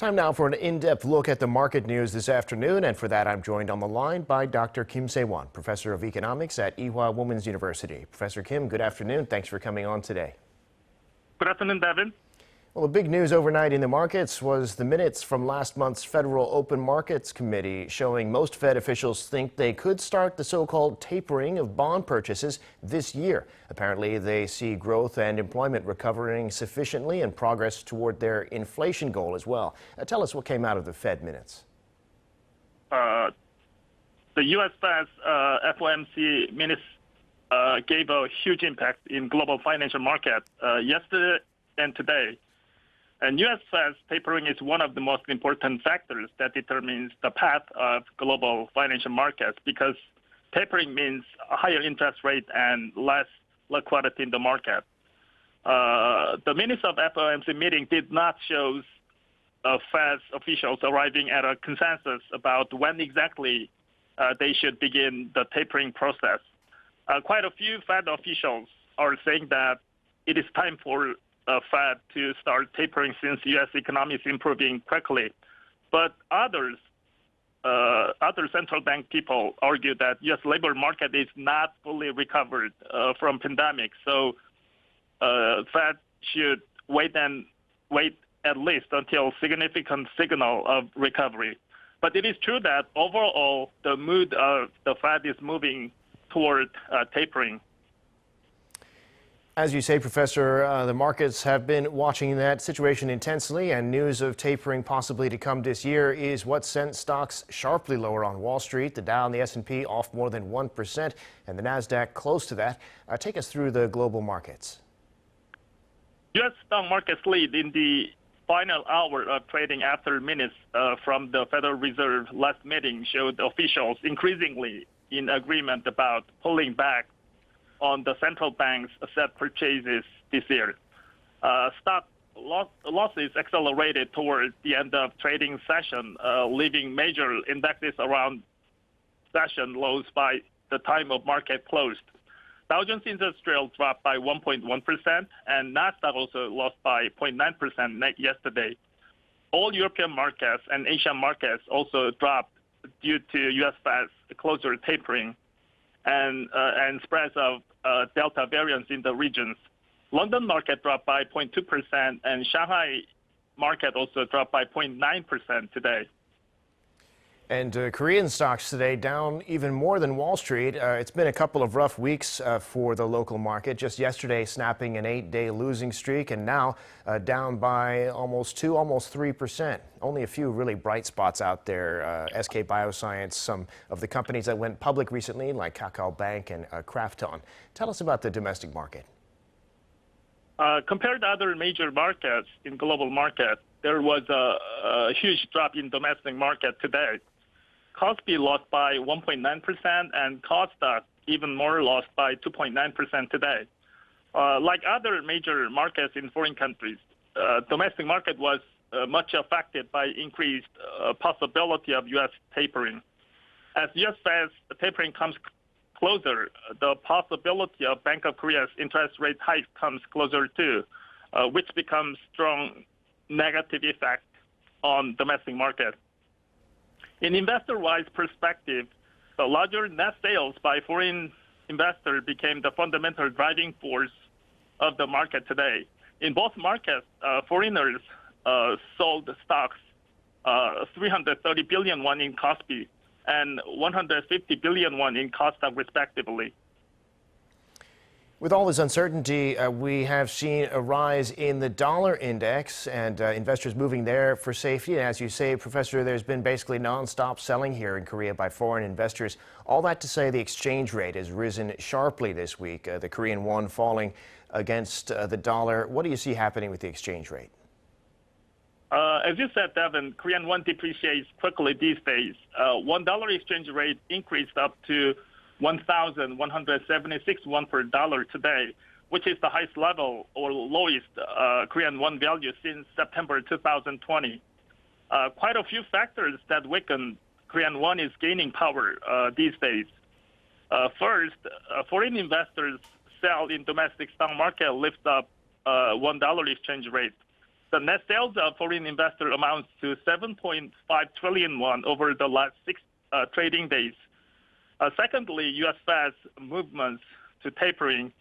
Time now for an in-depth look at the market news this afternoon, and for that I'm joined on the line by Dr. Sei-wan, professor of economics at Ewha Womans University. Professor Kim, good afternoon. Thanks for coming on today. Good afternoon, Devin. Well, the big news overnight in the markets was the minutes from last month's Federal Open Markets Committee showing most Fed officials think they could start the so-called tapering of bond purchases this year. Apparently, they see growth and employment recovering sufficiently and progress toward their inflation goal as well. Tell us what came out of the Fed minutes. The U.S. Fed's FOMC minutes gave a huge impact in global financial market yesterday and today. And U.S. Fed's tapering is one of the most important factors that determines the path of global financial markets, because tapering means a higher interest rate and less liquidity in the market. The minutes of FOMC meeting did not show Fed's officials arriving at a consensus about when exactly they should begin the tapering process. Quite a few Fed officials are saying that it is time for Fed to start tapering since U.S. economy is improving quickly. But other central bank people argue that U.S. labor market is not fully recovered from pandemic. So Fed should wait at least until significant signal of recovery. But it is true that overall the mood of the Fed is moving toward tapering. As you say, Professor, the markets have been watching that situation intensely, and news of tapering possibly to come this year is what sent stocks sharply lower on Wall Street. The Dow and the S&P off more than 1%, and the Nasdaq close to that. Take us through the global markets. U.S. stock markets lead in the final hour of trading after minutes from the Federal Reserve last meeting showed officials increasingly in agreement about pulling back on the central bank's asset purchases this year. Stock losses accelerated towards the end of trading session, leaving major indexes around session lows by the time of market closed. Dow Jones Industrial dropped by 1.1%, and Nasdaq also lost by 0.9% yesterday. All European markets and Asian markets also dropped due to U.S. Fed's closer tapering and spreads of Delta variants in the regions. London market dropped by 0.2%, and Shanghai market also dropped by 0.9% today. And Korean stocks today down even more than Wall Street. It's been a couple of rough weeks for the local market. Just yesterday snapping an 8-day losing streak, and now down by almost 3%. Only a few really bright spots out there. SK Bioscience, some of the companies that went public recently like Kakao Bank and Krafton. Tell us about the domestic market. Compared to other major markets in global market, there was a huge drop in domestic market today. Kospi lost by 1.9%, and Kosdaq even more lost by 2.9% today. Like other major markets in foreign countries, domestic market was much affected by increased possibility of U.S. tapering. As U.S. Fed's tapering comes closer, the possibility of Bank of Korea's interest rate hike comes closer too, which becomes strong negative effect on domestic market. In investor-wise perspective, the larger net sales by foreign investors became the fundamental driving force of the market today. In both markets, foreigners sold stocks 330 billion won in Kospi and 150 billion won in Kosdaq respectively. With all this uncertainty, we have seen a rise in the dollar index and investors moving there for safety. And as you say, Professor, there's been basically nonstop selling here in Korea by foreign investors. All that to say the exchange rate has risen sharply this week, the Korean won falling against the dollar. What do you see happening with the exchange rate? As you said, Devin, Korean won depreciates quickly these days. $1 exchange rate increased up to 1,176 won per dollar today, which is the highest level or lowest Korean won value since September 2020. Quite a few factors that weaken Korean won is gaining power these days. First, foreign investors sell in domestic stock market lifts up $1 exchange rate. The net sales of foreign investor amounts to 7.5 trillion won over the last 6 trading days. Secondly, U.S. Fed's movements to tapering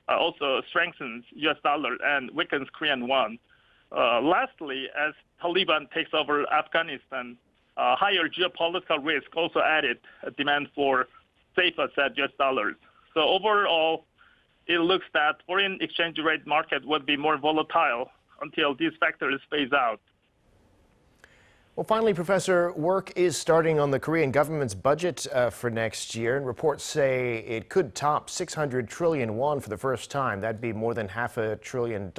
also strengthens U.S. dollar and weakens Korean won. Lastly, as Taliban takes over Afghanistan, higher geopolitical risk also added a demand for safe asset U.S. dollars. So overall, it looks that foreign exchange rate market would be more volatile until these factors phase out. Well, finally, Professor, work is starting on the Korean government's budget for next year, and reports say it could top 600 trillion won for the first time. That'd be more than $500 billion.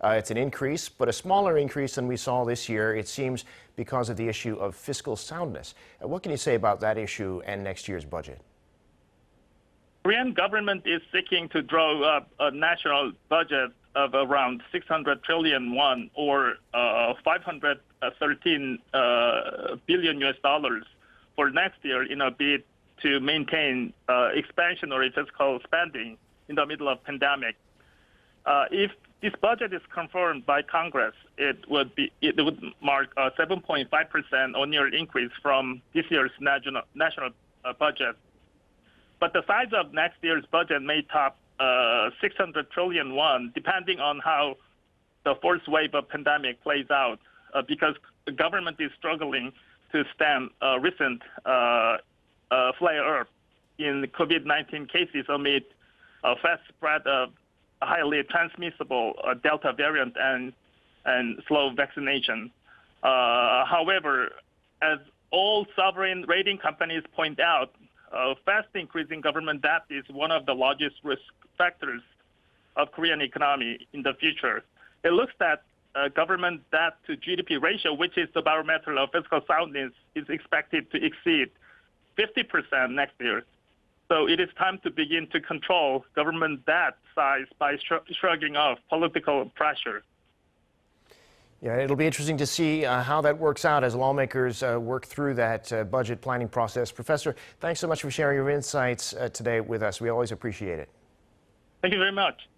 It's an increase, but a smaller increase than we saw this year, it seems, because of the issue of fiscal soundness. What can you say about that issue and next year's budget? Korean government is seeking to draw up a national budget of around 600 trillion won, or 513 billion US dollars for next year in a bid to maintain expansionary fiscal spending in the middle of pandemic. If this budget is confirmed by Congress, it would mark a 7.5% on-year increase from this year's national budget. But the size of next year's budget may top 600 trillion won, depending on how the fourth wave of pandemic plays out, because the government is struggling to stem recent flare-up in COVID-19 cases amid a fast spread of highly transmissible Delta variant and slow vaccination. However, as all sovereign rating companies point out, fast increasing government debt is one of the largest risk factors of Korean economy in the future. It looks that government debt to GDP ratio, which is the barometer of fiscal soundness, is expected to exceed 50% next year. So it is time to begin to control government debt size by shrugging off political pressure. Yeah, it'll be interesting to see how that works out as lawmakers work through that budget planning process. Professor, thanks so much for sharing your insights today with us. We always appreciate it. Thank you very much.